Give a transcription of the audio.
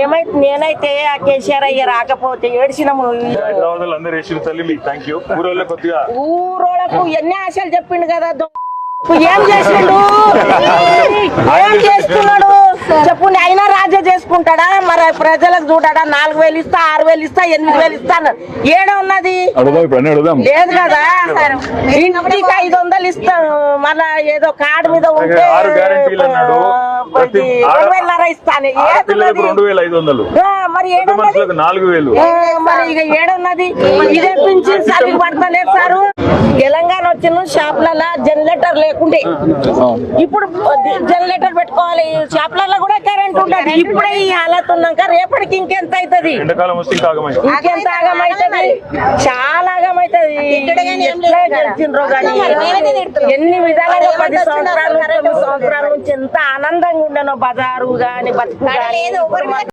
ఏమైతే నేనైతే ఆ కేసీఆర్ అయ్య రాకపోతే ఏడ్చినాము. ఊరోళ్ళకు ఎన్ని ఆశలు చెప్పిండు కదా, ఏం చేసిండు, ఏం చేస్తున్నాడు చెప్పు. అయినా రాజ్యం చేసుకుంటాడా? మరి ప్రజలకు చూడాడా? 4,000 ఇస్తా, 6,000 ఇస్తా, 8,000 ఇస్తాను. ఏడ ఉన్నది? లేదు కదా. ఇంటికి 500 ఇస్తాను, మళ్ళా ఏదో కార్డు మీద ఉంటే 2,500 ఇస్తాను. మరి మరి ఇక ఏడున్నది? ఇదే పింఛన్ సరిగ్గా పడతలేదు సారు. తెలంగాణ వచ్చిన షాపులలో జనరేటర్ లేకుండే, ఇప్పుడు జనరేటర్ పెట్టుకోవాలి. షాపులలో కూడా కరెంట్ ఉంటది. ఇప్పుడే ఈ హాలత్ ఉన్నాక రేపటికి ఇంకెంత అవుతుంది? ఇంకెంత ఆగమైతుంది? చాలా ఆగమైతుంది. ఎట్లా గెలిచిండ్రో కానీ ఎన్ని విధాలుగా 10 సంవత్సరాల నుంచి ఎంత ఆనందంగా ఉండనో బజారు గాని బతుకు.